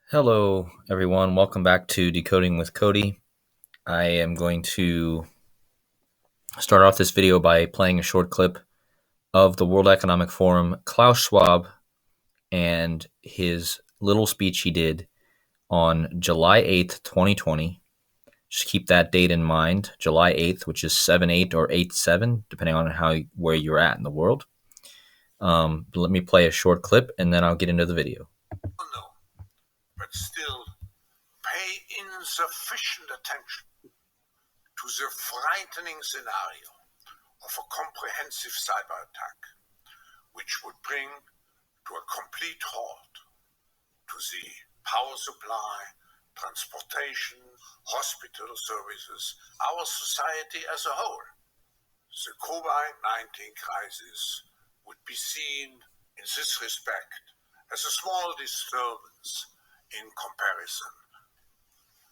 Hello, everyone. Welcome back to Decoding with Cody. I am going to start off this video by playing a short clip of the World Economic Forum, Klaus Schwab, and his little speech he did on July 8th, 2020. Just keep that date in mind, July 8th, which is 7/8 or 8/7, depending on where you're at in the world. Let me play a short clip, and then I'll get into the video. No, but still pay insufficient attention to the frightening scenario of a comprehensive cyber attack, which would bring to a complete halt to the power supply, transportation, hospital services, our society as a whole. The COVID-19 crisis would be seen in this respect as a small disturbance in comparison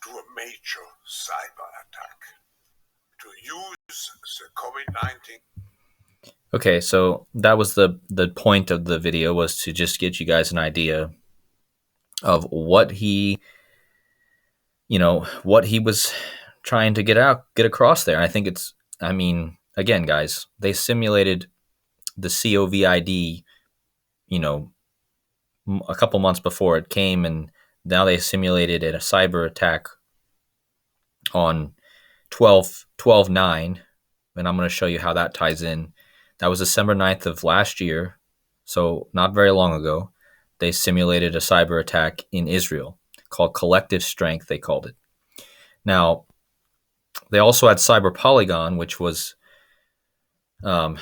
to a major cyber attack. To use the COVID-19. Okay, so that was the point of the video, was to just get you guys an idea of what he was trying to get across there. I think again, guys, they simulated the COVID, a couple months before it came, and now they simulated a cyber attack on 12/9, and I'm going to show you how that ties in. That was December 9th of last year, so not very long ago. They simulated a cyber attack in Israel called Collective Strength, they called it. Now, they also had Cyber Polygon, which was on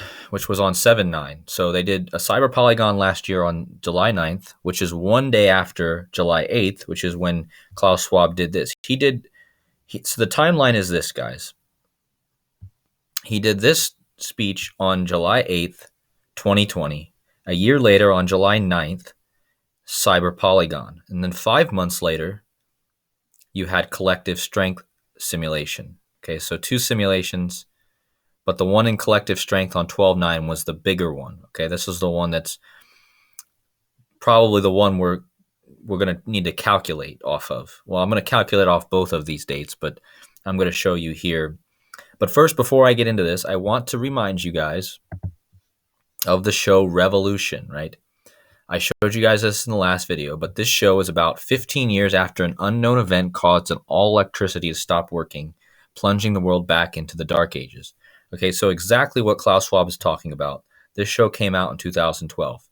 7/9. So they did a Cyber Polygon last year on July 9th, which is one day after July 8th, which is when Klaus Schwab did this. So the timeline is this, guys. He did this speech on July 8th, 2020. A year later, on July 9th, Cyber Polygon. And then 5 months later, you had Collective Strength simulation. Okay, so two simulations, but the one in Collective Strength on 12/9 was the bigger one. Okay, this is the one that's probably the one we're going to need to calculate off of. Well, I'm going to calculate off both of these dates, but I'm going to show you here. But first, before I get into this, I want to remind you guys of the show Revolution, right? I showed you guys this in the last video, but this show is about 15 years after an unknown event caused all electricity to stop working, plunging the world back into the dark ages. Okay, so exactly what Klaus Schwab is talking about. This show came out in 2012.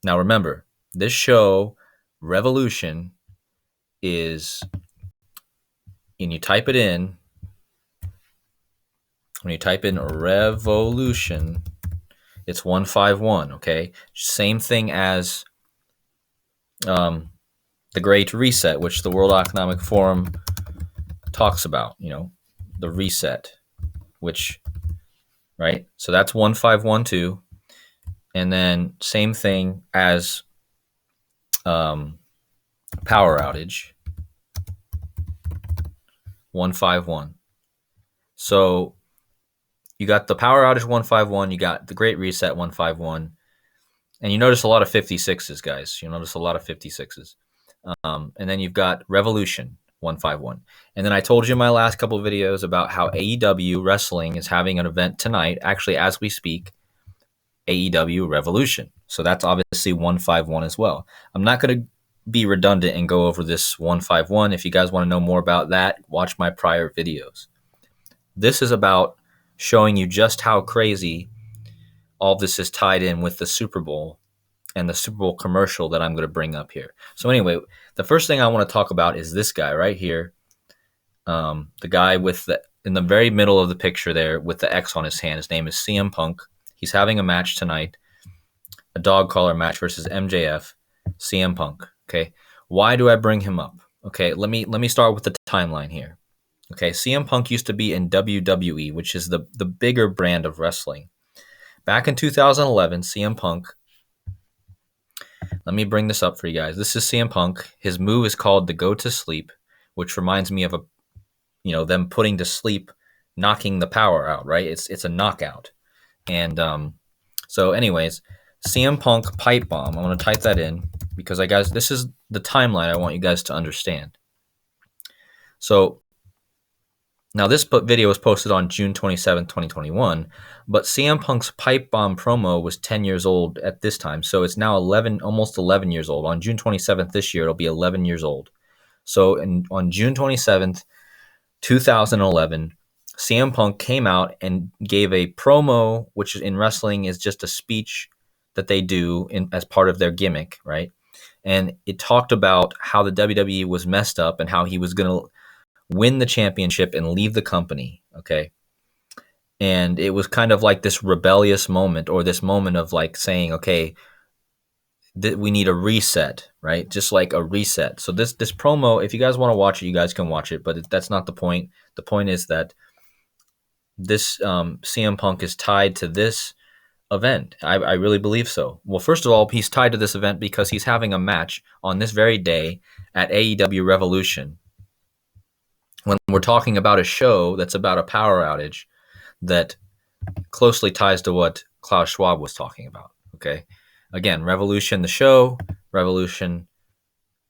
Now remember, this show, Revolution, is, when you type in revolution, it's 151, okay? Same thing as the Great Reset, which the World Economic Forum talks about, the reset, right? So that's 1512. And then same thing as power outage, 151. So you got the power outage 151, you got the Great Reset 151, and you notice a lot of 56s, guys. You notice a lot of 56s. And then you've got Revolution 151. And then I told you in my last couple of videos about how AEW Wrestling is having an event tonight, actually as we speak, AEW Revolution. So that's obviously 151 as well. I'm not going to be redundant and go over this 151. If you guys want to know more about that, watch my prior videos. This is about showing you just how crazy all this is tied in with the Super Bowl and the Super Bowl commercial that I'm going to bring up here. So anyway, the first thing I want to talk about is this guy right here. The guy in the very middle of the picture there with the X on his hand. His name is CM Punk. He's having a match tonight, a dog collar match versus MJF, CM Punk. Okay, why do I bring him up? Okay, let me start with the timeline here. Okay, CM Punk used to be in WWE, which is the bigger brand of wrestling. Back in 2011, CM Punk, let me bring this up for you guys. This is CM Punk. His move is called the Go to Sleep, which reminds me of them putting to sleep, knocking the power out, right? It's a knockout. And so anyways, CM Punk pipe bomb. I'm going to type that in. because this is the timeline I want you guys to understand. So now this video was posted on June 27th, 2021, but CM Punk's pipe bomb promo was 10 years old at this time. So it's now almost 11 years old. On June 27th this year, it'll be 11 years old. So on June 27th, 2011, CM Punk came out and gave a promo, which in wrestling is just a speech that they do as part of their gimmick, right? And it talked about how the WWE was messed up and how he was going to win the championship and leave the company, okay? And it was kind of like this rebellious moment, or this moment of like saying, okay, we need a reset, right? Just like a reset. So this promo, if you guys want to watch it, you guys can watch it, but that's not the point. The point is that this CM Punk is tied to this event. I really believe so. Well, first of all, he's tied to this event because he's having a match on this very day at AEW Revolution. When we're talking about a show that's about a power outage that closely ties to what Klaus Schwab was talking about, okay? Again, Revolution, the show, Revolution,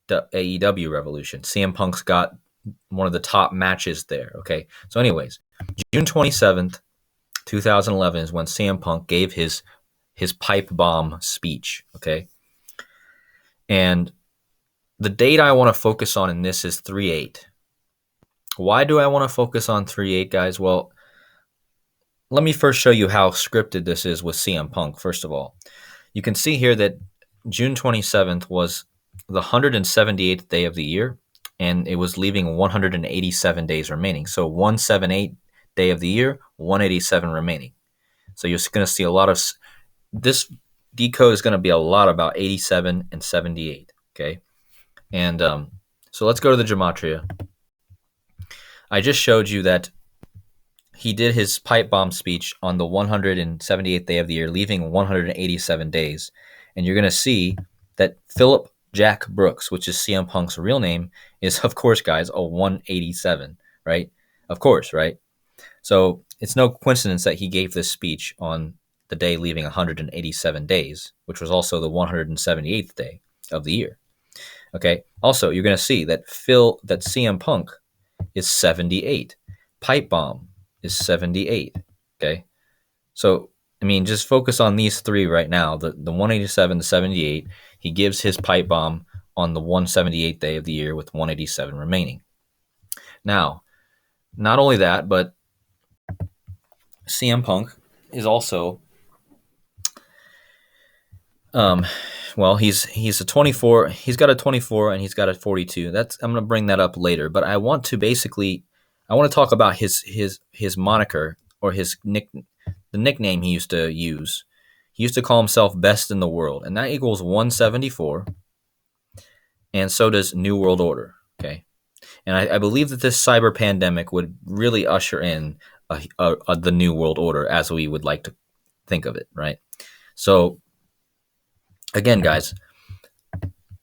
the AEW Revolution. CM Punk's got one of the top matches there, okay? So anyways, June 27th, 2011 is when CM Punk gave his pipe bomb speech, okay? And the date I want to focus on in this is 3/8. Why do I want to focus on 3/8, guys? Well, let me first show you how scripted this is with CM Punk, first of all. You can see here that June 27th was the 178th day of the year, and it was leaving 187 days remaining. So 178 day of the year, 187 remaining. So you're going to see a lot of this decode is going to be a lot about 87 and 78. Okay, and so let's go to the gematria. I just showed you that he did his pipe bomb speech on the 178th day of the year, leaving 187 days. And you're going to see that Philip Jack Brooks, which is CM Punk's real name, is, of course, guys, a 187, right? Of course, right? So it's no coincidence that he gave this speech on the day leaving 187 days, which was also the 178th day of the year. Okay. Also, you're going to see that CM Punk is 78. Pipe bomb is 78. Okay. So, I mean, just focus on these three right now. The 187, the 78. He gives his pipe bomb on the 178th day of the year with 187 remaining. Now, not only that, but CM Punk is also well, he's a 24. He's got a 24 and he's got a 42. I'm going to bring that up later, but I want to talk about his moniker, or the nickname he used to use. He used to call himself best in the world, and that equals 174. And so does New World Order. Okay. And I believe that this cyber pandemic would really usher in the New World Order as we would like to think of it, right? So, again, guys,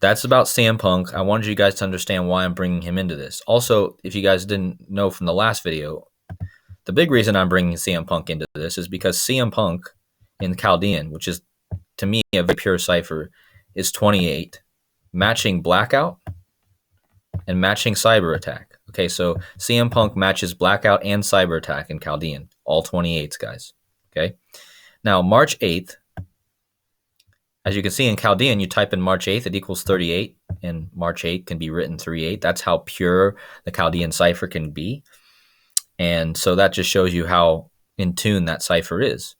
that's about CM Punk. I wanted you guys to understand why I'm bringing him into this. Also, if you guys didn't know from the last video, the big reason I'm bringing CM Punk into this is because CM Punk in Chaldean, which is, to me, a very pure cipher, is 28, matching Blackout and matching Cyber Attack. Okay, so CM Punk matches Blackout and Cyber Attack in Chaldean, all 28s, guys. Okay, now March 8th, as you can see in Chaldean, you type in March 8th, it equals 38, and March 8th can be written 38. That's how pure the Chaldean cipher can be. And so that just shows you how in tune that cipher is.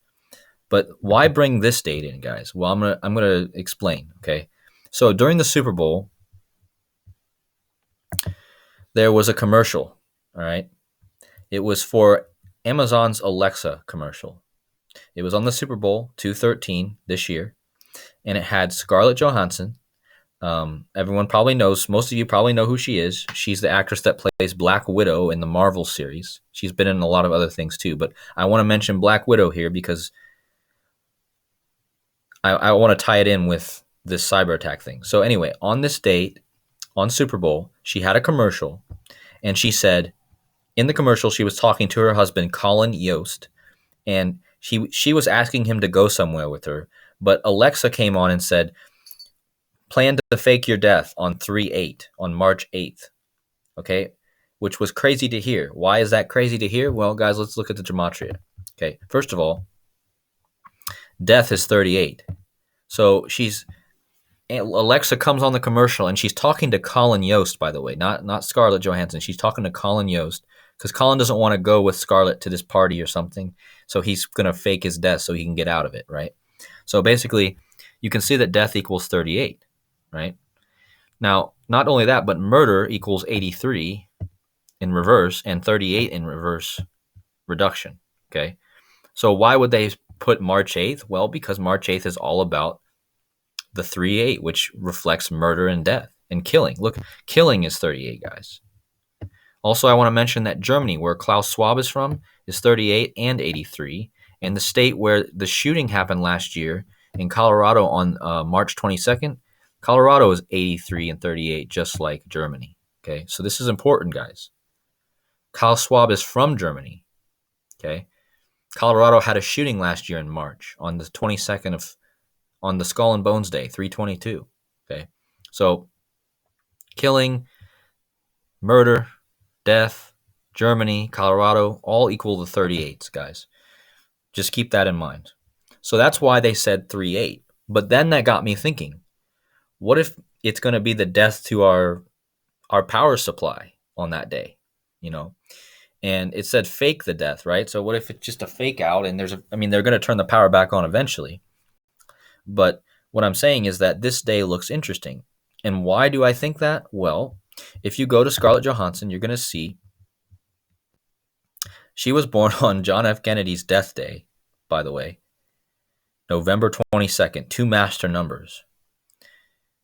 But why bring this date in, guys? Well, I'm gonna explain, okay? So during the Super Bowl, there was a commercial, all right? It was for Amazon's Alexa commercial. It was on the Super Bowl 213 this year, and it had Scarlett Johansson. Everyone probably knows, most of you probably know who she is. She's the actress that plays Black Widow in the Marvel series. She's been in a lot of other things too, but I want to mention Black Widow here because I want to tie it in with this cyber attack thing. So anyway, on this date, on Super Bowl, she had a commercial, and she said, in the commercial, she was talking to her husband, Colin Yost, and she was asking him to go somewhere with her, but Alexa came on and said, planned to fake your death on 3/8, on March 8th, okay? Which was crazy to hear. Why is that crazy to hear? Well, guys, let's look at the gematria. Okay, first of all, death is 38. So Alexa comes on the commercial and she's talking to Colin Yost, by the way, not Scarlett Johansson. She's talking to Colin Yost because Colin doesn't want to go with Scarlett to this party or something. So he's going to fake his death so he can get out of it, right? So basically, you can see that death equals 38, right? Now, not only that, but murder equals 83 in reverse and 38 in reverse reduction, okay? So why would they put March 8th? Well, because March 8th is all about the 3/8, which reflects murder and death and killing. Look, killing is 38, guys. Also, I want to mention that Germany, where Klaus Schwab is from, is 38 and 83. And the state where the shooting happened last year in Colorado on March 22nd, Colorado is 83 and 38, just like Germany. Okay, so this is important, guys. Klaus Schwab is from Germany. Okay, Colorado had a shooting last year in March on the 22nd on the Skull and Bones Day, 3/22. Okay, so killing, murder, death, Germany, Colorado, all equal to 38s, guys. Just keep that in mind. So that's why they said 3/8. But then that got me thinking, what if it's going to be the death to our power supply on that day, you know? And it said fake the death, right? So what if it's just a fake out and they're going to turn the power back on eventually. But what I'm saying is that this day looks interesting. And why do I think that? Well, if you go to Scarlett Johansson, you're going to see she was born on John F. Kennedy's death day, by the way, November 22nd, 2 master numbers.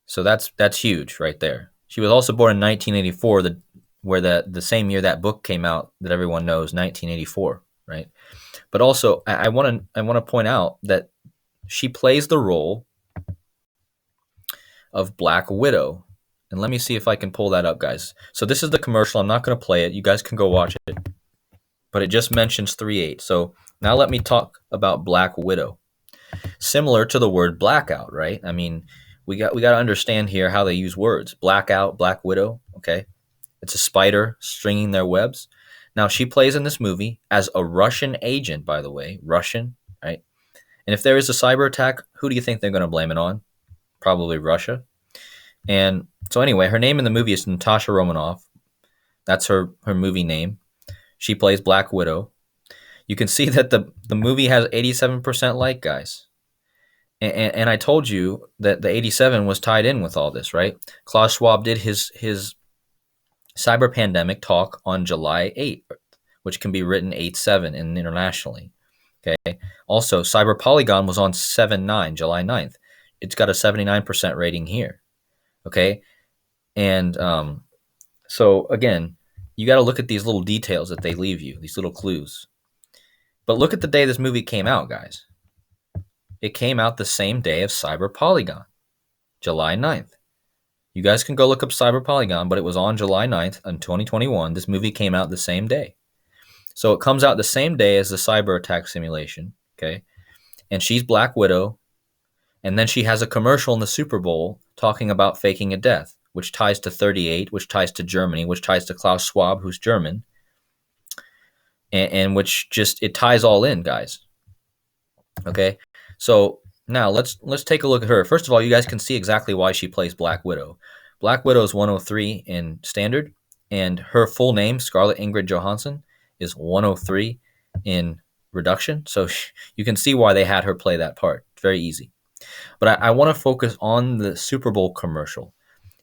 So that's huge right there. She was also born in 1984, where the same year that book came out that everyone knows, 1984, right? But also, I want to point out that she plays the role of Black Widow. And let me see if I can pull that up, guys. So this is the commercial. I'm not going to play it. You guys can go watch it. But it just mentions 3/8. So now let me talk about Black Widow. Similar to the word blackout, right? I mean, we got to understand here how they use words. Blackout, Black Widow, okay? It's a spider stringing their webs. Now, she plays in this movie as a Russian agent, by the way. Russian, right? And if there is a cyber attack, who do you think they're going to blame it on? Probably Russia. And so anyway, her name in the movie is Natasha Romanoff. That's her movie name. She plays Black Widow. You can see that the movie has 87% like, guys. And I told you that the 87 was tied in with all this, right? Klaus Schwab did his cyber pandemic talk on July 8th, which can be written 8/7 and internationally. Okay. Also, Cyber Polygon was on 7/9, July 9th. It's got a 79% rating here. Okay. And so again, you got to look at these little details that they leave you, these little clues. But look at the day this movie came out, guys. It came out the same day of Cyber Polygon, July 9th. You guys can go look up Cyber Polygon, but it was on July 9th in 2021. This movie came out the same day. So it comes out the same day as the cyber attack simulation, okay? And she's Black Widow, and then she has a commercial in the Super Bowl talking about faking a death, which ties to 38, which ties to Germany, which ties to Klaus Schwab, who's German, and which just, it ties all in, guys. Okay? So now let's take a look at her. First of all, you guys can see exactly why she plays Black Widow. Black Widow is 103 in standard, and her full name, Scarlett Ingrid Johansson, is 103 in reduction. So you can see why they had her play that part. It's very easy. But I want to focus on the Super Bowl commercial.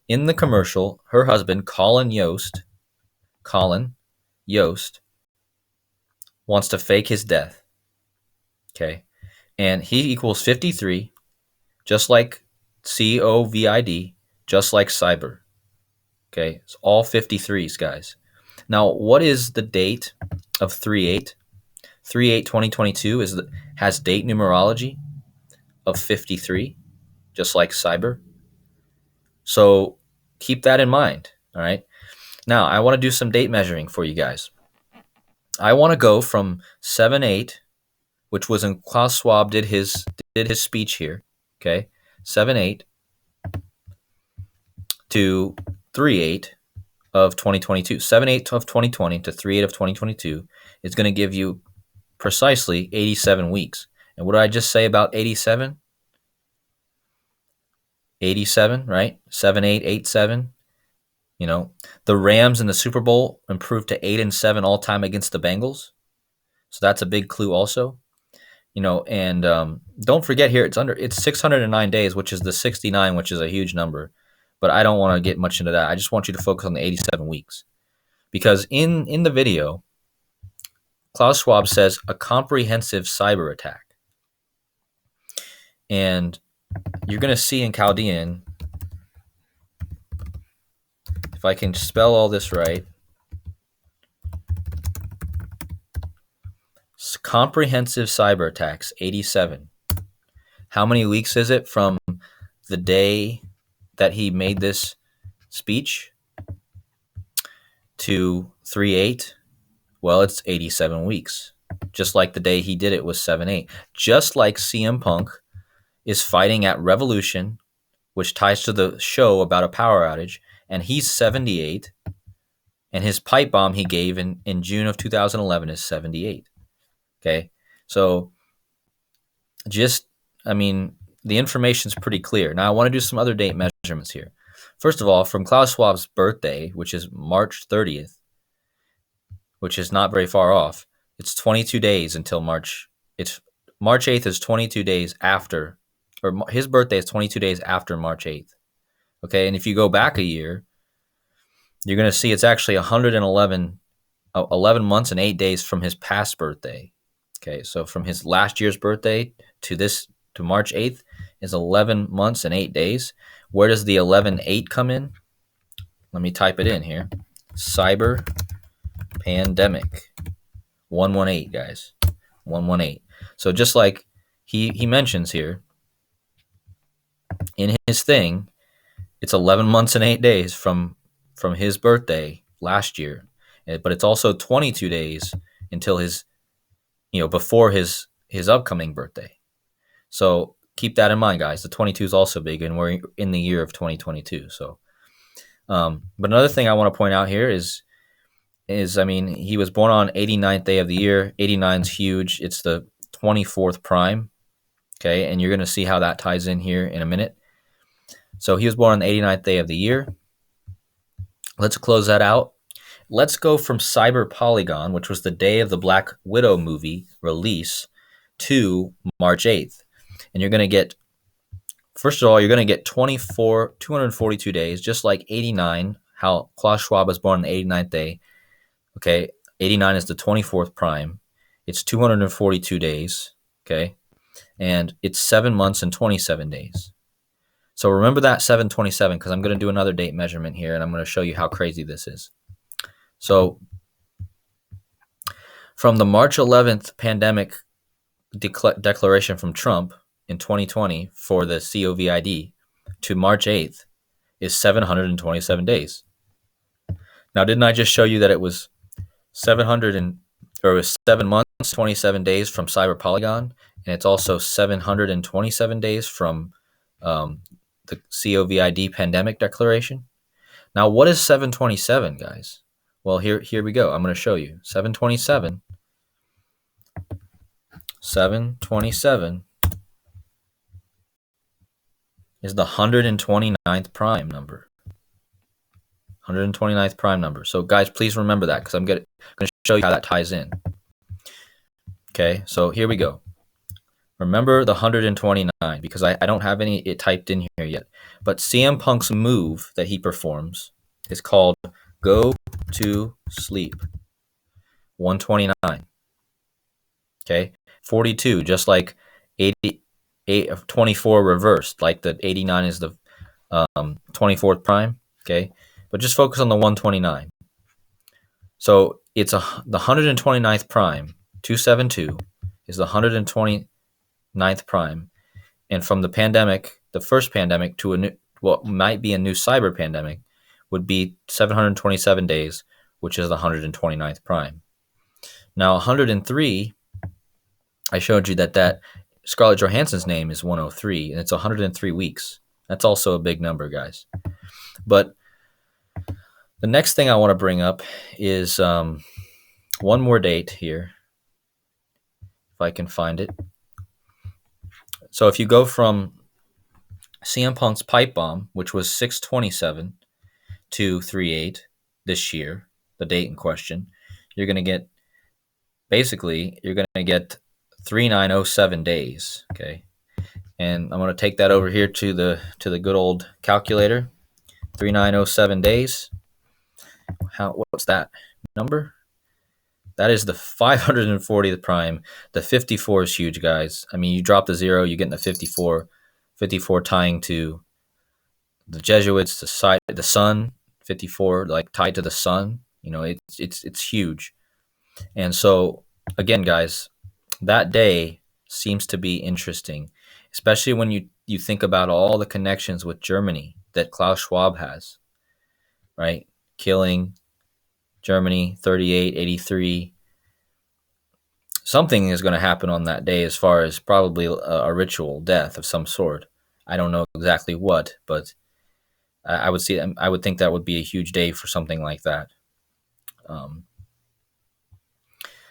In the commercial, her husband, Colin Yost, wants to fake his death. Okay? And he equals 53, just like COVID, just like cyber. Okay? It's all 53s, guys. Now, what is the date of 3/8? 3/8/2022 has date numerology of 53, just like cyber. So keep that in mind, all right? Now, I want to do some date measuring for you guys. I want to go from 7/8, which was when Klaus Schwab did his speech here, okay? 7/8 to 3/8 of 2022. 7/8 of 2020 to 3/8 of 2022 is going to give you precisely 87 weeks. And what did I just say about 87? 87, right? 7/8, 8/7. You know, the Rams in the Super Bowl improved to 8-7 all time against the Bengals. So that's a big clue also. You know, and don't forget here, it's 609 days, which is the 69, which is a huge number. But I don't want to get much into that. I just want you to focus on the 87 weeks. Because in the video, Klaus Schwab says a comprehensive cyber attack. And you're going to see in Chaldean, if I can spell all this right, comprehensive cyber attacks, 87. How many weeks is it from the day that he made this speech to 3/8? Well, it's 87 weeks. Just like the day he did it was 7/8. Just like CM Punk is fighting at Revolution, which ties to the show about a power outage, and he's 78, and his pipe bomb he gave in June of 2011 is 78. Okay? So the information's pretty clear. Now I want to do some other date measurements here. First of all, from Klaus Schwab's birthday, which is March 30th, which is not very far off, it's 22 days until March. It's March 8th is 22 days after, or his birthday is 22 days after March 8th. Okay, and if you go back a year, you're going to see it's actually 11 months and 8 days from his past birthday. Okay, so from his last year's birthday to March 8th is 11 months and 8 days. Where does the 11/8 come in? Let me type it in here. Cyber pandemic. 118, guys. 118. So just like he mentions here in his thing, it's 11 months and 8 days from his birthday last year. But it's also 22 days until before his upcoming birthday. So keep that in mind, guys. The 22 is also big, and we're in the year of 2022. So, but another thing I want to point out here is he was born on 89th day of the year. 89 is huge. It's the 24th prime. Okay, and you're going to see how that ties in here in a minute. So he was born on the 89th day of the year. Let's close that out. Let's go from Cyber Polygon, which was the day of the Black Widow movie release, to March 8th. And you're going to get, first of all, you're going to get 242 days, just like 89, how Klaus Schwab was born on the 89th day. Okay, 89 is the 24th prime. It's 242 days, okay? And it's 7 months and 27 days. So remember that 7/27, because I'm going to do another date measurement here, and I'm going to show you how crazy this is. So from the March 11th pandemic declaration from Trump in 2020 for the COVID to March 8th is 727 days. Now, didn't I just show you that it was 7 months, 27 days from Cyber Polygon, and it's also 727 days from the COVID pandemic declaration? Now, what is 727, guys? Well, here we go. I'm going to show you. 727 is the 129th prime number. 129th prime number. So, guys, please remember that, because I'm going to show you how that ties in. Okay, so here we go. Remember the 129, because I don't have it typed in here yet. But CM Punk's move that he performs is called Go to Sleep. 129. Okay, 42, just like 24 reversed, like the 89 is the 24th prime. Okay, but just focus on the 129. So it's the 129th prime. 272 is the 129th prime, and from the pandemic, the first pandemic, to what might be a new cyber pandemic, would be 727 days, which is the 129th prime. Now 103, I showed you that Scarlett Johansson's name is 103, and it's 103 weeks. That's also a big number, guys. But the next thing I want to bring up is one more date here, if I can find it. So if you go from CM Punk's pipe bomb, which was 6/27 to 3/8 this year, the date in question, you're going to get 3907 days. Okay, and I'm going to take that over here to the good old calculator. 3907 days. What's that number? That is the 540th prime. The 54 is huge, guys. I mean, you drop the 0, you get in the 54. 54 tying to the Jesuits, the sun. 54 like tied to the sun. You know, it's huge. And so again, guys, that day seems to be interesting, especially when you think about all the connections with Germany that Klaus Schwab has, right? Killing Germany, 38, 83. Something is going to happen on that day as far as probably a ritual death of some sort. I don't know exactly what, but I would think that would be a huge day for something like that.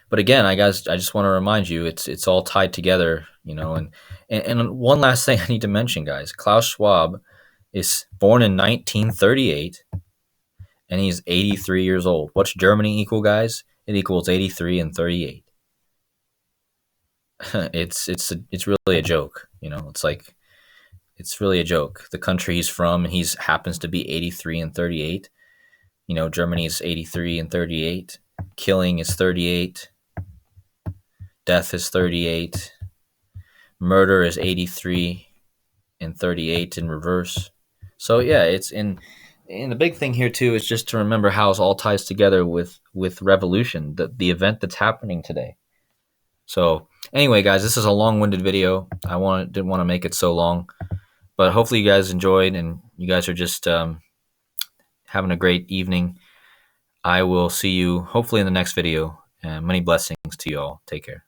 But again, I just want to remind you, it's all tied together, you know. And one last thing I need to mention, guys: Klaus Schwab is born in 1938, and he's 83 years old. What's Germany equal, guys? It equals 83 and 38. It's really a joke, you know. It's really a joke. The country he's from, happens to be 83 and 38. You know, Germany's 83 and 38. Killing is 38. Death is 38. Murder is 83 and 38 in reverse. So yeah, it's in the big thing here too is just to remember how it all ties together with revolution, the event that's happening today. So anyway, guys, this is a long-winded video. Didn't want to make it so long, but hopefully you guys enjoyed and you guys are just having a great evening. I will see you hopefully in the next video, and many blessings to you all. Take care.